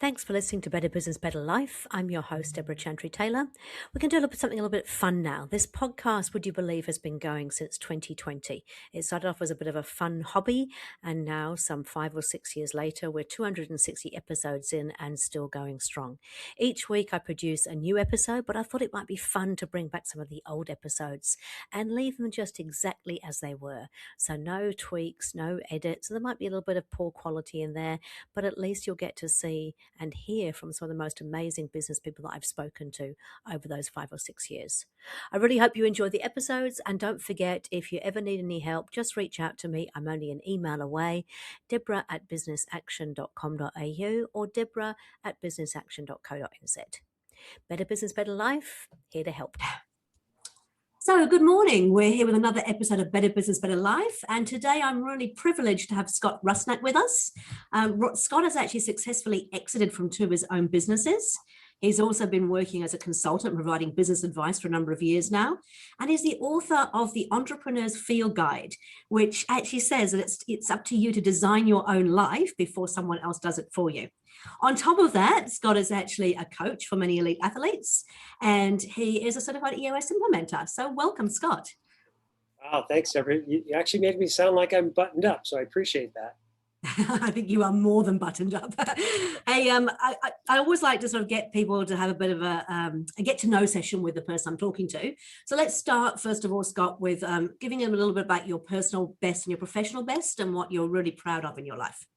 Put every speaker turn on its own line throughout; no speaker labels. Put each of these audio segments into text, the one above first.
Thanks for listening to Better Business, Better Life. I'm your host, Deborah Chantry-Taylor. We're going to do something a little bit fun now. This podcast, would you believe, has been going since 2020. It started off as a bit of a fun hobby, and now some 5 or 6 years later, we're 260 episodes in and still going strong. Each week I produce a new episode, but I thought it might be fun to bring back some of the old episodes and leave them just exactly as they were. So no tweaks, no edits. So there might be a little bit of poor quality in there, but at least you'll get to see and hear from some of the most amazing business people that I've spoken to over those 5 or 6 years. I really hope you enjoy the episodes, and don't forget, if you ever need any help, just reach out to me. I'm only an email away, deborah@businessaction.com.au or deborah@businessaction.co.nz. Better Business, Better Life, here to help. So good morning. We're here with another episode of Better Business, Better Life. And today I'm really privileged to have Scott Rusnak with us. Scott has actually successfully exited from 2 of his own businesses. He's also been working as a consultant, providing business advice for a number of years now. And he's the author of the Entrepreneur's Field Guide, which actually says that it's up to you to design your own life before someone else does it for you. On top of that, Scott is actually a coach for many elite athletes, and he is a Certified EOS Implementer. So welcome, Scott.
Wow, thanks, Deborah. You actually made me sound like I'm buttoned up, so I appreciate that.
I think you are more than buttoned up. I always like to sort of get people to have a bit of a get to know session with the person I'm talking to. So let's start, first of all, Scott, with giving them a little bit about your personal best and your professional best and what you're really proud of in your life.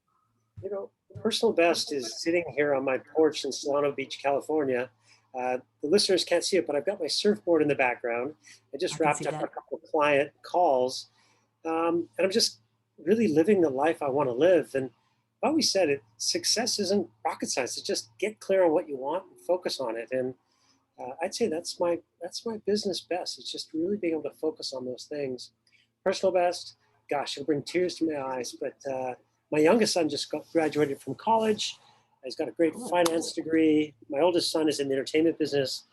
You know, personal best is sitting here on my porch in Solano Beach, California. The listeners can't see it, but I've got my surfboard in the background. I just wrapped up a couple of client calls, and I'm just really living the life I want to live. And I've always said it, success isn't rocket science. It's just get clear on what you want and focus on it. And I'd say that's my business best. It's just really being able to focus on those things. Personal best, gosh, it'll bring tears to my eyes. But my youngest son just graduated from college. He's got a great finance degree. My oldest son is in the entertainment business.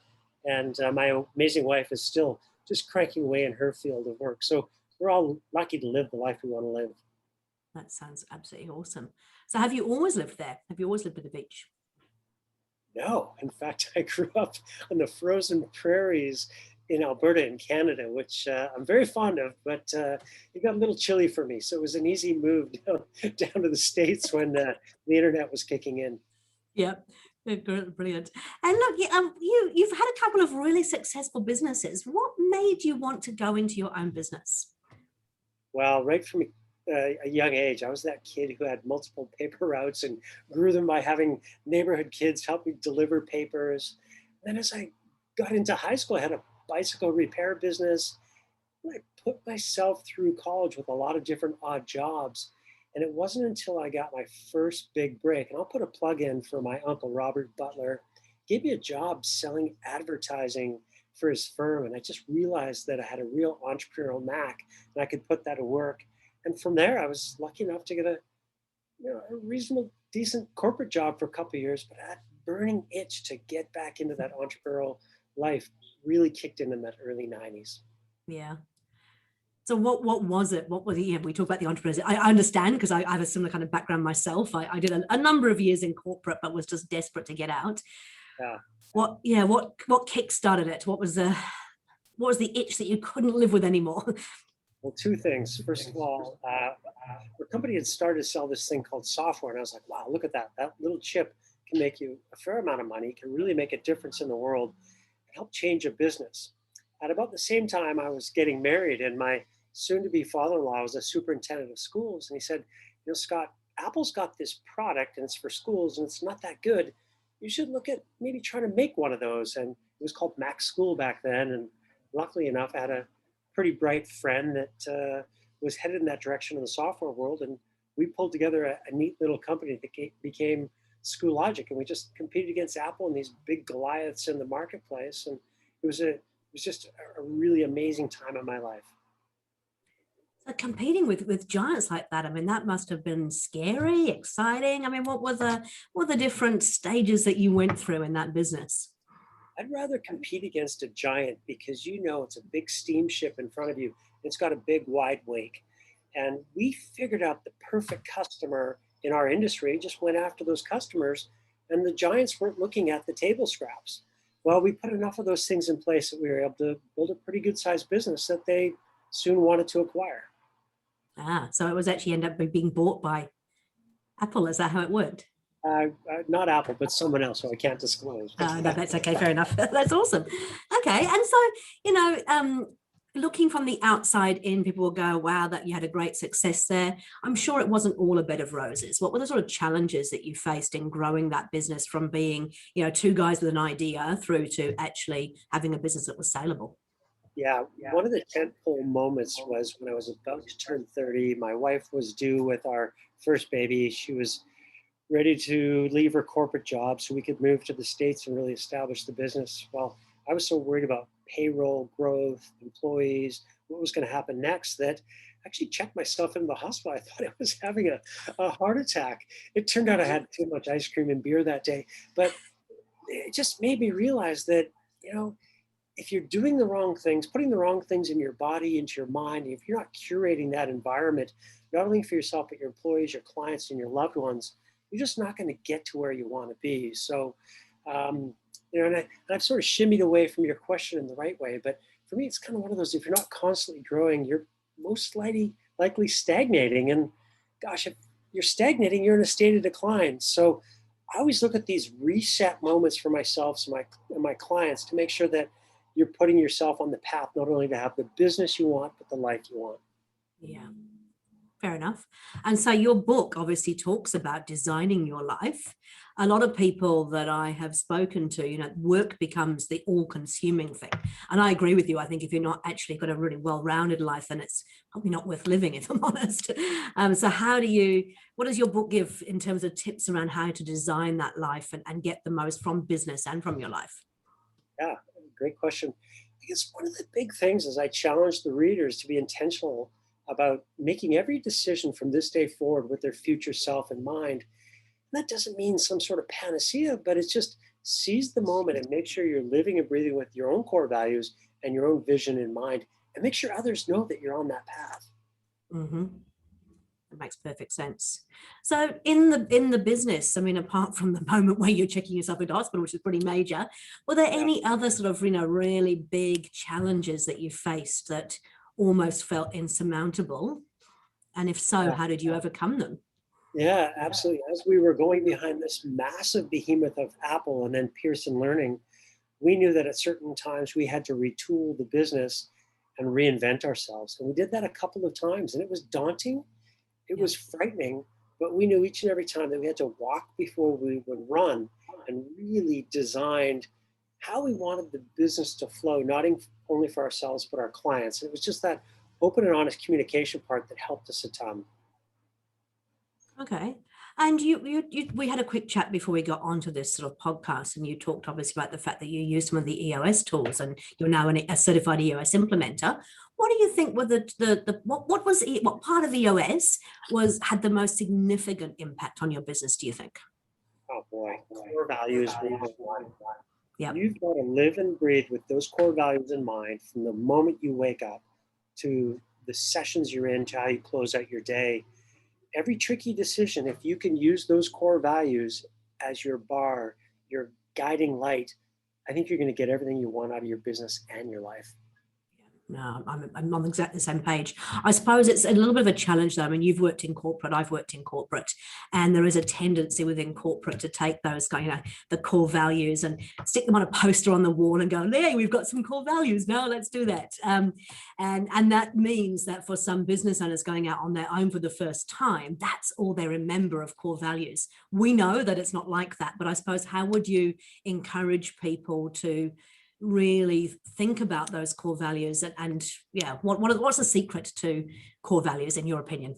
And my amazing wife is still just cranking away in her field of work. So we're all lucky to live the life we want to live.
That sounds absolutely awesome. So have you always lived there? Have you always lived at the beach?
No, in fact, I grew up on the frozen prairies in Alberta in Canada, which I'm very fond of, but it got a little chilly for me. So it was an easy move down to the States when the internet was kicking in.
Yeah, brilliant. And look, you've had a couple of really successful businesses. What made you want to go into your own business?
Well, right from a young age, I was that kid who had multiple paper routes and grew them by having neighborhood kids help me deliver papers. And then as I got into high school, I had a bicycle repair business. And I put myself through college with a lot of different odd jobs. And it wasn't until I got my first big break, and I'll put a plug in for my uncle, Robert Butler, gave me a job selling advertising for his firm. And I just realized that I had a real entrepreneurial knack and I could put that to work. And from there, I was lucky enough to get a reasonable, decent corporate job for a couple of years. But that burning itch to get back into that entrepreneurial life really kicked in that early 90s.
Yeah. So what was it? What was it? Yeah, we talk about the entrepreneurs. I understand because I have a similar kind of background myself. I did a number of years in corporate, but was just desperate to get out.
Yeah.
What kick-started it? What was the itch that you couldn't live with anymore?
Well, 2 things. First of all, our company had started to sell this thing called software. And I was like, wow, look at that. That little chip can make you a fair amount of money, can really make a difference in the world and help change a business. At about the same time, I was getting married, and my soon-to-be father-in-law was a superintendent of schools. And he said, Scott, Apple's got this product and it's for schools and it's not that good. You should look at maybe trying to make one of those. And it was called Mac School back then. And luckily enough, I had a pretty bright friend that was headed in that direction in the software world. And we pulled together a neat little company that became Schoologic. And we just competed against Apple and these big Goliaths in the marketplace. And it was just a really amazing time in my life.
So competing with giants like that, I mean, that must have been scary, exciting. I mean, what were the different stages that you went through in that business?
I'd rather compete against a giant because it's a big steamship in front of you. It's got a big wide wake. And we figured out the perfect customer in our industry, just went after those customers and the giants weren't looking at the table scraps. Well, we put enough of those things in place that we were able to build a pretty good sized business that they soon wanted to acquire.
So it was actually end up being bought by Apple. Is that how it worked?
Not Apple, but someone else who I can't disclose.
No, that's okay. Fair enough. That's awesome. Okay. And so, looking from the outside in, people will go, wow, that you had a great success there. I'm sure it wasn't all a bed of roses. What were the sort of challenges that you faced in growing that business from being, two guys with an idea through to actually having a business that was saleable?
Yeah, one of the tentpole moments was when I was about to turn 30. My wife was due with our first baby. She was ready to leave her corporate job so we could move to the States and really establish the business. Well, I was so worried about payroll, growth, employees, what was going to happen next that I actually checked myself into the hospital. I thought I was having a heart attack. It turned out I had too much ice cream and beer that day. But it just made me realize that, if you're doing the wrong things, putting the wrong things in your body, into your mind, if you're not curating that environment, not only for yourself, but your employees, your clients, and your loved ones, you're just not going to get to where you want to be. So, and I've sort of shimmied away from your question in the right way, but for me, it's kind of one of those, if you're not constantly growing, you're most likely stagnating. And gosh, if you're stagnating, you're in a state of decline. So I always look at these reset moments for myself and my clients to make sure that you're putting yourself on the path, not only to have the business you want, but the life you want.
Yeah, fair enough. And so your book obviously talks about designing your life. A lot of people that I have spoken to, work becomes the all-consuming thing. And I agree with you. I think if you're not actually got a really well-rounded life, then it's probably not worth living, if I'm honest. So what does your book give in terms of tips around how to design that life and get the most from business and from your life?
Yeah, great question. I guess one of the big things is I challenge the readers to be intentional about making every decision from this day forward with their future self in mind. And that doesn't mean some sort of panacea, but it's just seize the moment and make sure you're living and breathing with your own core values and your own vision in mind, and make sure others know that you're on that path.
Mm-hmm. That makes perfect sense. So in the business, I mean, apart from the moment where you're checking yourself into hospital, which is pretty major, were there any other sort of, really big challenges that you faced that almost felt insurmountable? And if so, how did you overcome them?
Yeah, absolutely. As we were going behind this massive behemoth of Apple and then Pearson Learning, we knew that at certain times we had to retool the business and reinvent ourselves. And we did that a couple of times, and it was daunting. It was frightening, but we knew each and every time that we had to walk before we would run, and really designed how we wanted the business to flow, not only for ourselves, but our clients. And it was just that open and honest communication part that helped us a ton.
Okay. And we had a quick chat before we got onto this sort of podcast, and you talked obviously about the fact that you use some of the EOS tools, and you're now a certified EOS implementer. What do you think were what part of EOS had the most significant impact on your business, do you think?
Oh boy, core values number one.
Yeah.
You've got to live and breathe with those core values in mind from the moment you wake up to the sessions you're in to how you close out your day. Every tricky decision, if you can use those core values as your bar, your guiding light, I think you're going to get everything you want out of your business and your life.
No, I'm on exactly the same page. I suppose it's a little bit of a challenge, though. I mean, you've worked in corporate, I've worked in corporate, and there is a tendency within corporate to take those, the core values and stick them on a poster on the wall and go, "Hey, we've got some core values. Now let's do that." And that means that for some business owners going out on their own for the first time, that's all they remember of core values. We know that it's not like that, but I suppose how would you encourage people to really think about those core values and what's the secret to core values in your opinion?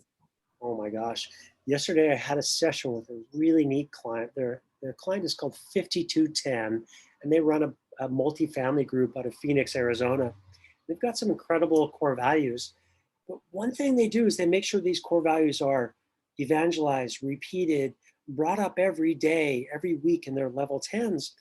Oh my gosh. Yesterday I had a session with a really neat client. Their client is called 5210, and they run a multifamily group out of Phoenix, Arizona. They've got some incredible core values. But one thing they do is they make sure these core values are evangelized, repeated, brought up every day, every week in their level 10s.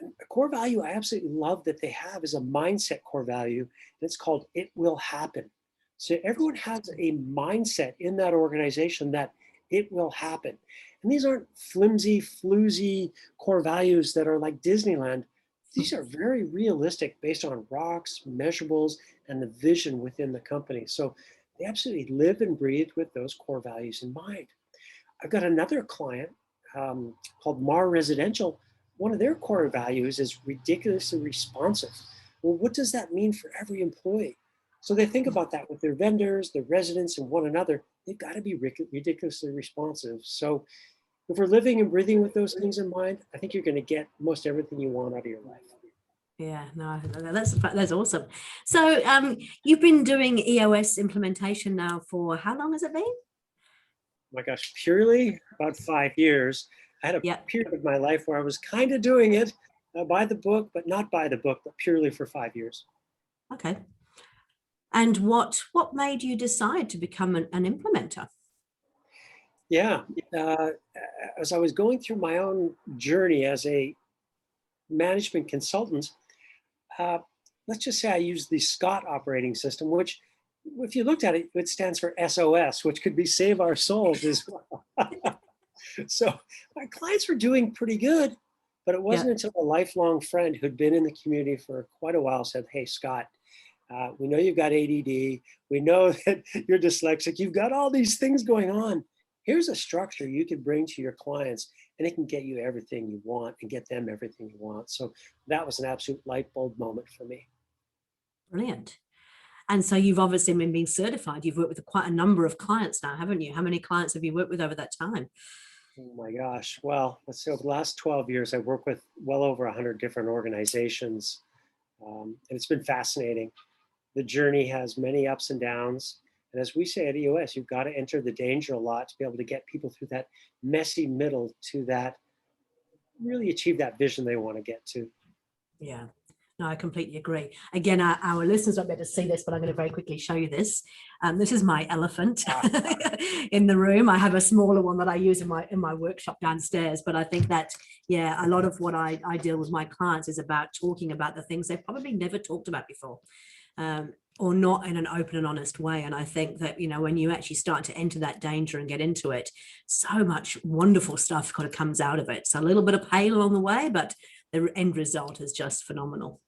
A core value I absolutely love that they have is a mindset core value, and it's called "It Will Happen." So everyone has a mindset in that organization that it will happen. And these aren't flimsy, floozy core values that are like Disneyland. These are very realistic based on rocks, measurables, and the vision within the company. So they absolutely live and breathe with those core values in mind. I've got another client called Mar Residential. One of their core values is ridiculously responsive. Well, what does that mean for every employee? So they think about that with their vendors, their residents, and one another. They've got to be ridiculously responsive. So if we're living and breathing with those things in mind, I think you're going to get most everything you want out of your life.
Yeah, no, that's awesome. So you've been doing EOS implementation now for how long has it been?
My gosh, purely about 5 years. I had a period of my life where I was kind of doing it by the book, but not by the book, but purely for 5 years.
Okay. And what made you decide to become an implementer?
Yeah, as I was going through my own journey as a management consultant, let's just say I used the Scott operating system, which if you looked at it, it stands for SOS, which could be save our souls as well. So my clients were doing pretty good, but it wasn't until a lifelong friend who'd been in the community for quite a while said, hey, Scott, we know you've got ADD. We know that you're dyslexic. You've got all these things going on. Here's a structure you can bring to your clients and it can get you everything you want and get them everything you want. So that was an absolute light bulb moment for me.
Brilliant. And so you've obviously been being certified. You've worked with quite a number of clients now, haven't you? How many clients have you worked with over that time?
Oh my gosh. Well, let's say over the last 12 years, I've worked with well over 100 different organizations. And it's been fascinating. The journey has many ups and downs. And as we say at EOS, you've got to enter the danger a lot to be able to get people through that messy middle to that, really achieve that vision they want to get to.
Yeah. No, I completely agree. Again, our listeners won't be able to see this, but I'm going to very quickly show you this. This is my elephant in the room. I have a smaller one that I use in my workshop downstairs. But I think that, yeah, a lot of what I deal with my clients is about talking about the things they've probably never talked about before. Or not in an open and honest way. And I think that, you know, when you actually start to enter that danger and get into it, so much wonderful stuff kind of comes out of it. So a little bit of pain along the way, but the end result is just phenomenal.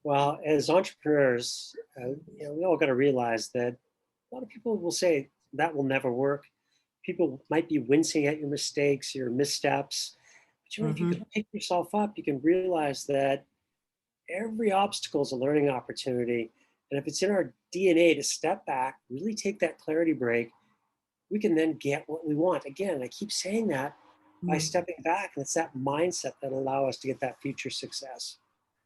Well, as entrepreneurs, you know, we all got to realize that a lot of people will say that will never work. People might be wincing at your mistakes, your missteps. But you know, if you can pick yourself up, you can realize that every obstacle is a learning opportunity. And if it's in our DNA to step back, really take that clarity break, we can then get what we want. Again, I keep saying that by stepping back, and it's that mindset that allows us to get that future success.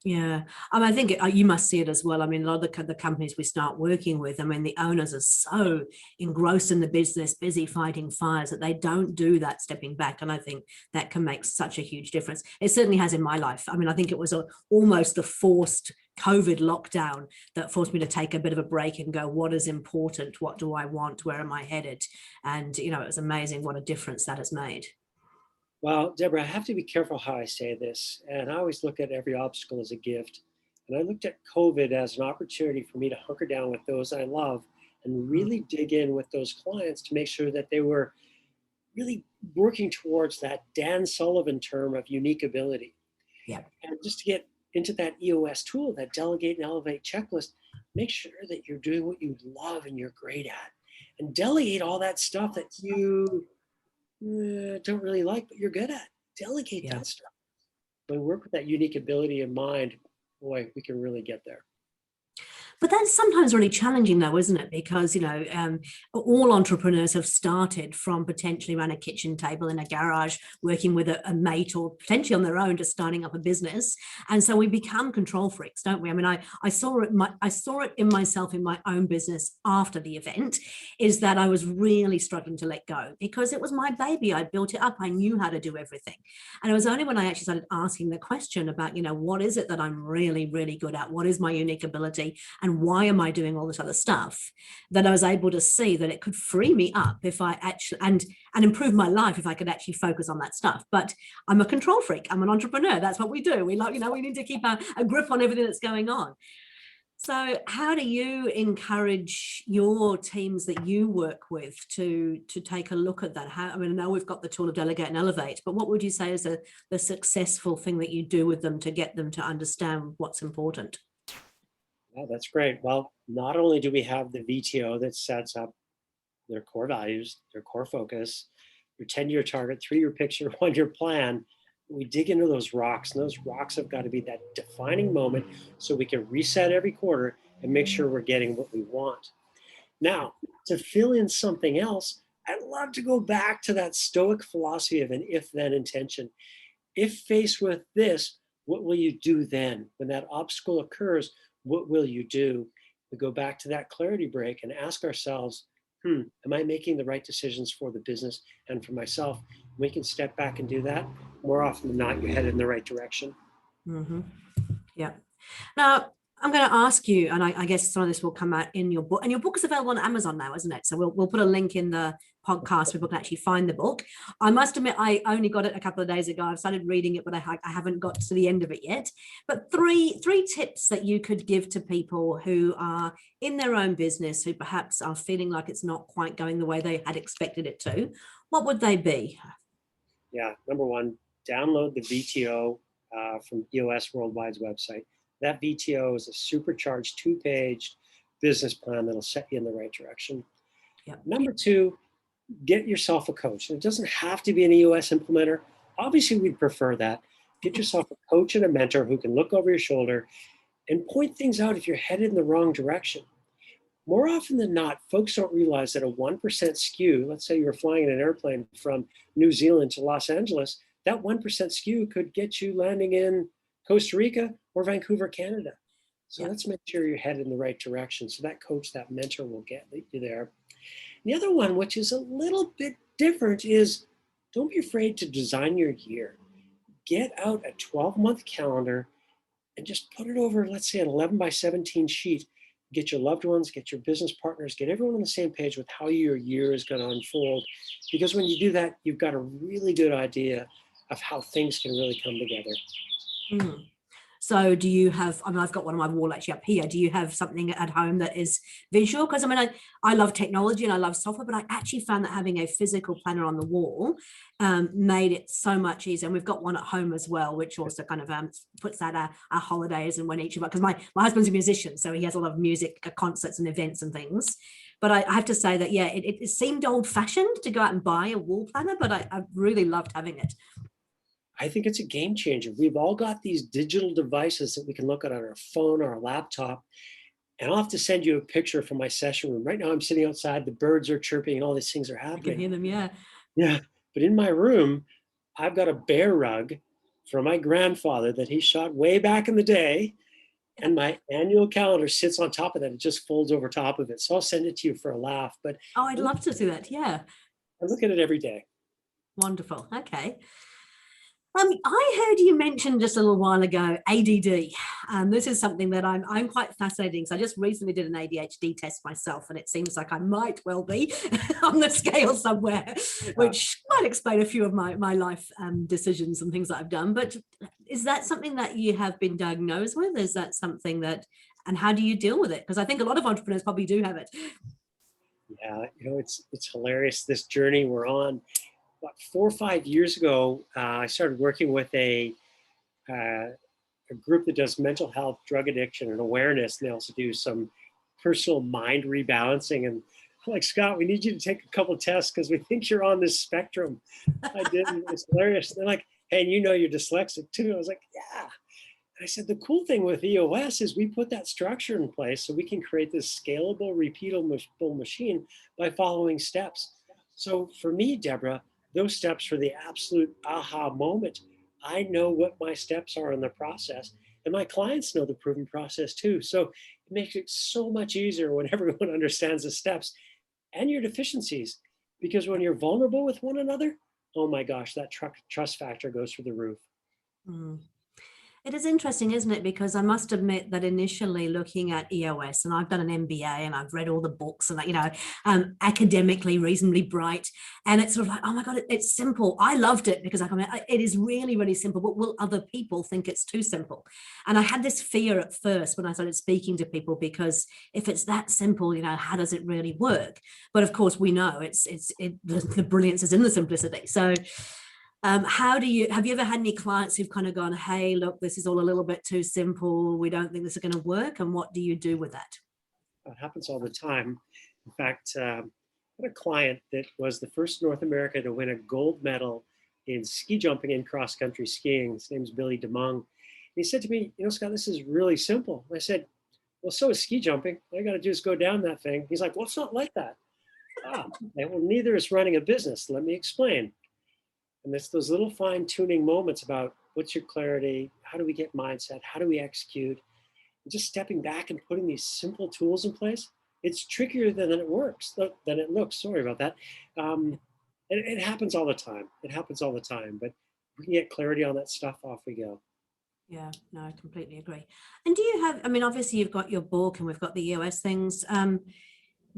Yeah, I think you must see it as well. I mean, a lot of the companies we start working with, I mean, the owners are so engrossed in the business, busy fighting fires, that they don't do that stepping back. And I think that can make such a huge difference. It certainly has in my life. I mean, I think it was almost the forced COVID lockdown that forced me to take a bit of a break and go, what is important? What do I want? Where am I headed? And, you know, it was amazing what a difference that has made.
Well, Deborah, I have to be careful how I say this. And I always look at every obstacle as a gift. And I looked at COVID as an opportunity for me to hunker down with those I love and really dig in with those clients to make sure that they were really working towards that Dan Sullivan term of unique ability.
Yeah.
And just to get into that EOS tool, that delegate and elevate checklist, make sure that you're doing what you love and you're great at. And delegate all that stuff that you don't really like, but you're good at. Delegate that stuff. When we work with that unique ability in mind, boy, we can really get there.
But that's sometimes really challenging though, isn't it? Because, you know, all entrepreneurs have started from potentially around a kitchen table in a garage, working with a mate or potentially on their own, just starting up a business. And so we become control freaks, don't we? I mean, I saw it in myself in my own business after the event, is that I was really struggling to let go because it was my baby. I built it up. I knew how to do everything. And it was only when I actually started asking the question about, you know, what is it that I'm really, really good at? What is my unique ability? And why am I doing all this other stuff, that I was able to see that it could free me up if I actually, and improve my life if I could actually focus on that stuff. But I'm a control freak. I'm an entrepreneur. That's what we do. We like, you know, we need to keep a grip on everything that's going on. So how do you encourage your teams that you work with to take a look at that? How, I mean, I know we've got the tool of delegate and elevate, but what would you say is the successful thing that you do with them to get them to understand what's important?
Oh, that's great. Well, not only do we have the VTO that sets up their core values, their core focus, your 10-year target, 3-year picture, 1-year plan, we dig into those rocks, and those rocks have got to be that defining moment so we can reset every quarter and make sure we're getting what we want. Now, to fill in something else, I'd love to go back to that stoic philosophy of an if then intention. If faced with this, what will you do then? When that obstacle occurs, what will you do? We go back to that clarity break and ask ourselves, am I making the right decisions for the business and for myself? We can step back and do that. More often than not, you're headed in the right direction.
Mm-hmm. Yeah. Now, I'm going to ask you, and I guess some of this will come out in your book, and your book is available on Amazon now, isn't it? So we'll put a link in the podcast where people can actually find the book. I must admit, I only got it a couple of days ago. I've started reading it, but I haven't got to the end of it yet. But three tips that you could give to people who are in their own business, who perhaps are feeling like it's not quite going the way they had expected it to. What would they be?
Yeah, number one, download the VTO from EOS Worldwide's website. That VTO is a supercharged 2-page business plan that'll set you in the right direction.
Yep.
Number two, get yourself a coach. And it doesn't have to be an EOS implementer. Obviously, we'd prefer that. Get yourself a coach and a mentor who can look over your shoulder and point things out if you're headed in the wrong direction. More often than not, folks don't realize that a 1% skew, let's say you were flying in an airplane from New Zealand to Los Angeles, that 1% skew could get you landing in Costa Rica or Vancouver, Canada. So let's make sure you're headed in the right direction. So that coach, that mentor will get you there. The other one, which is a little bit different, is don't be afraid to design your year. Get out a 12-month calendar and just put it over, let's say, an 11 by 17 sheet. Get your loved ones, get your business partners, get everyone on the same page with how your year is going to unfold. Because when you do that, you've got a really good idea of how things can really come together.
Mm. So do you have, I mean, I've got one on my wall actually up here. Do you have something at home that is visual? Because I mean, I love technology and I love software, but I actually found that having a physical planner on the wall made it so much easier. And we've got one at home as well, which also kind of puts out our holidays and when each of us, because my husband's a musician, so he has a lot of music concerts and events and things. But I have to say that, yeah, it seemed old fashioned to go out and buy a wall planner, but I really loved having it.
I think it's a game changer. We've all got these digital devices that we can look at on our phone or our laptop. And I'll have to send you a picture from my session room. Right now I'm sitting outside, the birds are chirping and all these things are
I
happening.
can hear them, yeah.
Yeah. But in my room, I've got a bear rug from my grandfather that he shot way back in the day. And my annual calendar sits on top of that. It just folds over top of it. So I'll send it to you for a laugh. But
Oh, I'd love to do that. Yeah.
I look at it every day.
Wonderful. Okay. I heard you mention just a little while ago ADD. This is something that I'm quite fascinating. So I just recently did an ADHD test myself, and it seems like I might well be on the scale somewhere, which might explain a few of my life decisions and things that I've done. But is that something that you have been diagnosed with? Is that something that, and how do you deal with it? Because I think a lot of entrepreneurs probably do have it.
Yeah, it's hilarious, this journey we're on. About 4 or 5 years ago, I started working with a group that does mental health, drug addiction, and awareness. And they also do some personal mind rebalancing. And I'm like, Scott, we need you to take a couple tests because we think you're on this spectrum. I did. It's hilarious. They're like, hey, and you know you're dyslexic too. I was like, yeah. And I said, the cool thing with EOS is we put that structure in place so we can create this scalable, repeatable machine by following steps. So for me, Deborah, those steps were the absolute aha moment. I know what my steps are in the process, and my clients know the proven process too. So it makes it so much easier when everyone understands the steps and your deficiencies. Because when you're vulnerable with one another, oh my gosh, that trust factor goes through the roof.
Mm. It is interesting, isn't it? Because I must admit that initially looking at EOS, and I've done an MBA and I've read all the books and, academically reasonably bright. And it's sort of like, oh my God, it's simple. I loved it because it is really, really simple. But will other people think it's too simple? And I had this fear at first when I started speaking to people, because if it's that simple, how does it really work? But of course, we know the brilliance is in the simplicity. So, have you ever had any clients who've kind of gone, hey, look, this is all a little bit too simple, we don't think this is going to work, and what do you do with that?
It happens all the time. In fact, I had a client that was the first North America to win a gold medal in ski jumping and cross country skiing. His name's Billy DeMong. He said to me, Scott, this is really simple. I said, well, so is ski jumping. All you got to do is go down that thing. He's like, well, it's not like that. Okay, well, neither is running a business. Let me explain. And it's those little fine tuning moments about what's your clarity, how do we get mindset, how do we execute, and just stepping back and putting these simple tools in place. It's trickier than it looks. Sorry about that. It happens all the time. But we can get clarity on that stuff, off we go.
Yeah, no, I completely agree. And do you have, obviously you've got your book and we've got the EOS things.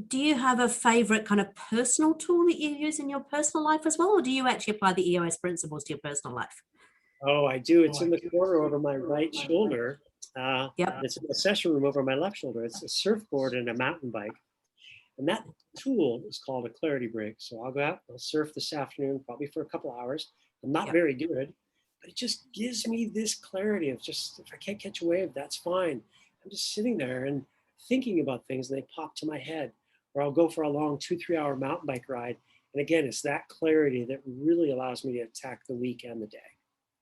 Do you have a favorite kind of personal tool that you use in your personal life as well? Or do you actually apply the EOS principles to your personal life?
Oh, I do. It's in the corner over my right shoulder.
Yep.
It's in the session room over my left shoulder. It's a surfboard and a mountain bike. And that tool is called a clarity break. So I'll go out, I'll surf this afternoon, probably for a couple of hours. I'm not very good, but it just gives me this clarity of just, if I can't catch a wave, that's fine. I'm just sitting there and thinking about things and they pop to my head. Or I'll go for a long 2-3 hour mountain bike ride. And again, it's that clarity that really allows me to attack the week and the day.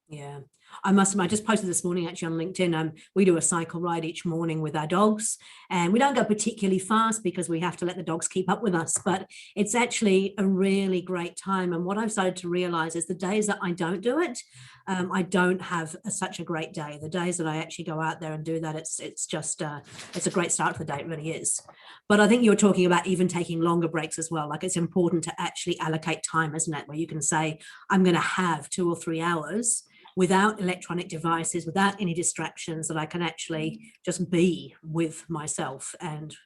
Yeah, I just posted this morning actually on LinkedIn. We do a cycle ride each morning with our dogs, and we don't go particularly fast because we have to let the dogs keep up with us, but it's actually a really great time. And what I've started to realize is the days that I don't do it, I don't have such a great day. The days that I actually go out there and do that, it's a great start to the day. It really is. But I think you're talking about even taking longer breaks as well. Like, it's important to actually allocate time, isn't it? Where you can say, I'm going to have 2 or 3 hours without electronic devices, without any distractions, that I can actually just be with myself and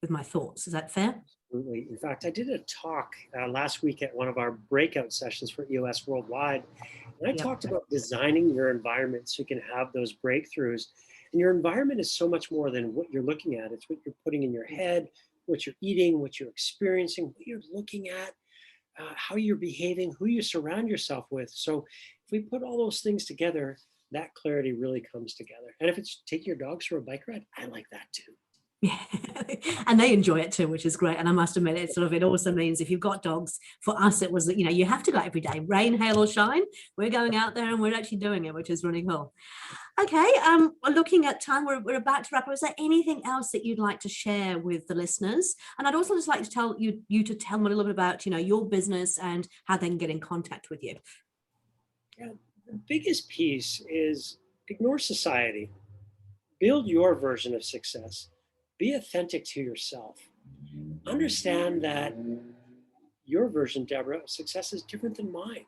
with my thoughts. Is that fair?
Absolutely. In fact, I did a talk last week at one of our breakout sessions for EOS Worldwide. And I talked about designing your environment so you can have those breakthroughs. And your environment is so much more than what you're looking at. It's what you're putting in your head, what you're eating, what you're experiencing, what you're looking at, how you're behaving, who you surround yourself with. So if we put all those things together, that clarity really comes together. And if it's taking your dogs for a bike ride, I like that too.
Yeah, and they enjoy it too, which is great. And I must admit, it also means if you've got dogs, for us, it was, you have to go every day, rain, hail or shine. We're going out there and we're actually doing it, which is really cool. Okay, looking at time, we're about to wrap up. Is there anything else that you'd like to share with the listeners? And I'd also just like to tell you to tell them a little bit about, your business and how they can get in contact with you.
Yeah, the biggest piece is ignore society. Build your version of success. Be authentic to yourself. Understand that your version, Deborah, of success is different than mine.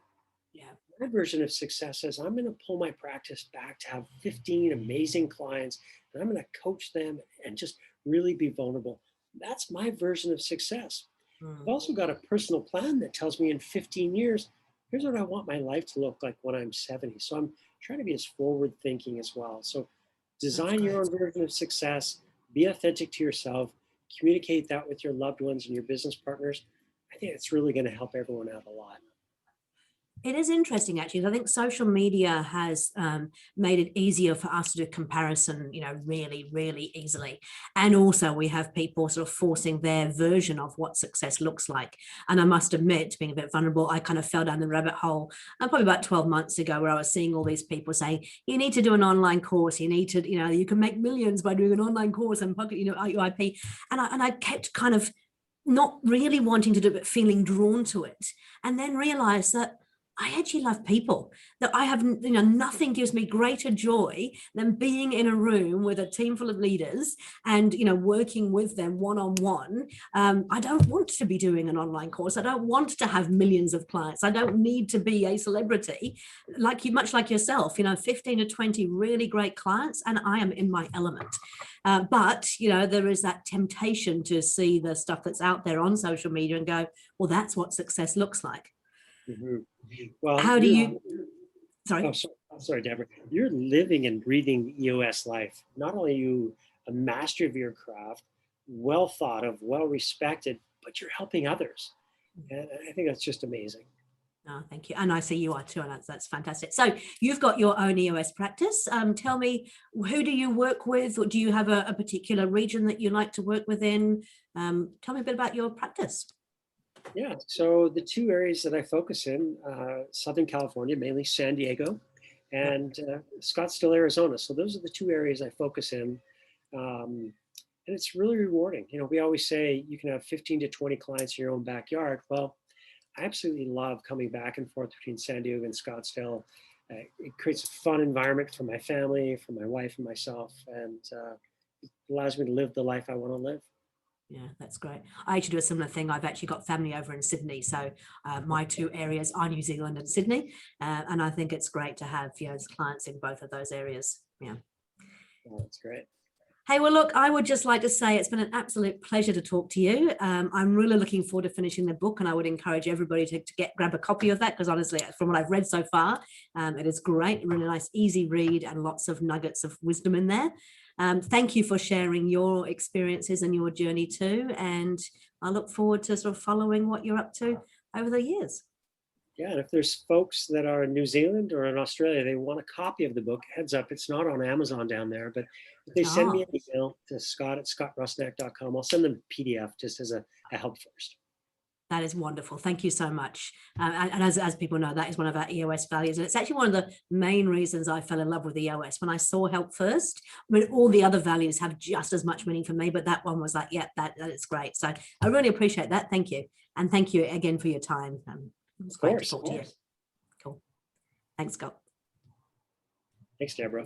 Yeah.
My version of success is I'm going to pull my practice back to have 15 amazing clients, and I'm going to coach them and just really be vulnerable. That's my version of success. I've also got a personal plan that tells me in 15 years, here's what I want my life to look like when I'm 70. So I'm trying to be as forward thinking as well. So design your own version of success, be authentic to yourself, communicate that with your loved ones and your business partners. I think it's really going to help everyone out a lot.
It is interesting, actually. I think social media has made it easier for us to do comparison, really, really easily. And also we have people sort of forcing their version of what success looks like. And I must admit, being a bit vulnerable, I kind of fell down the rabbit hole probably about 12 months ago, where I was seeing all these people saying, you need to do an online course. You need to, you can make millions by doing an online course and pocket, your IP. And I kept kind of not really wanting to do it, but feeling drawn to it. And then realized that I actually love people. That I have, nothing gives me greater joy than being in a room with a team full of leaders and, working with them one-on-one. I don't want to be doing an online course. I don't want to have millions of clients. I don't need to be a celebrity like you, much like yourself, 15 to 20 really great clients, and I am in my element. But, there is that temptation to see the stuff that's out there on social media and go, well, that's what success looks like.
Mm-hmm. Well,
how do you, sorry.
Oh, sorry, Deborah. You're living and breathing EOS life. Not only are you a master of your craft, well thought of, well respected, but you're helping others. And I think that's just amazing.
Oh, thank you. And I see you are too, and that's fantastic. So you've got your own EOS practice. Tell me, who do you work with? Or do you have a particular region that you like to work within? Tell me a bit about your practice.
Yeah, so the two areas that I focus in, Southern California, mainly San Diego, and Scottsdale, Arizona. So those are the two areas I focus in. And it's really rewarding. We always say you can have 15 to 20 clients in your own backyard. Well, I absolutely love coming back and forth between San Diego and Scottsdale. It creates a fun environment for my family, for my wife and myself, and it allows me to live the life I want to live.
Yeah, that's great. I actually do a similar thing. I've actually got family over in Sydney. So my two areas are New Zealand and Sydney. And I think it's great to have, clients in both of those areas. Yeah.
Oh, that's great.
Hey, well, look, I would just like to say it's been an absolute pleasure to talk to you. I'm really looking forward to finishing the book, and I would encourage everybody to grab a copy of that, because honestly, from what I've read so far, it is great, really nice, easy read, and lots of nuggets of wisdom in there. Thank you for sharing your experiences and your journey too. And I look forward to sort of following what you're up to over the years.
Yeah, and if there's folks that are in New Zealand or in Australia, they want a copy of the book, heads up, it's not on Amazon down there, but if they send me an email to scott@scottrusnak.com, I'll send them a PDF just as a help first.
That is wonderful. Thank you so much. And as people know, that is one of our EOS values. And it's actually one of the main reasons I fell in love with EOS. When I saw help first, I mean, all the other values have just as much meaning for me, but that one was like, yeah, that is great. So I really appreciate that. Thank you. And thank you again for your time. It was great to talk to you. Cool. Thanks, Scott.
Thanks, Deborah.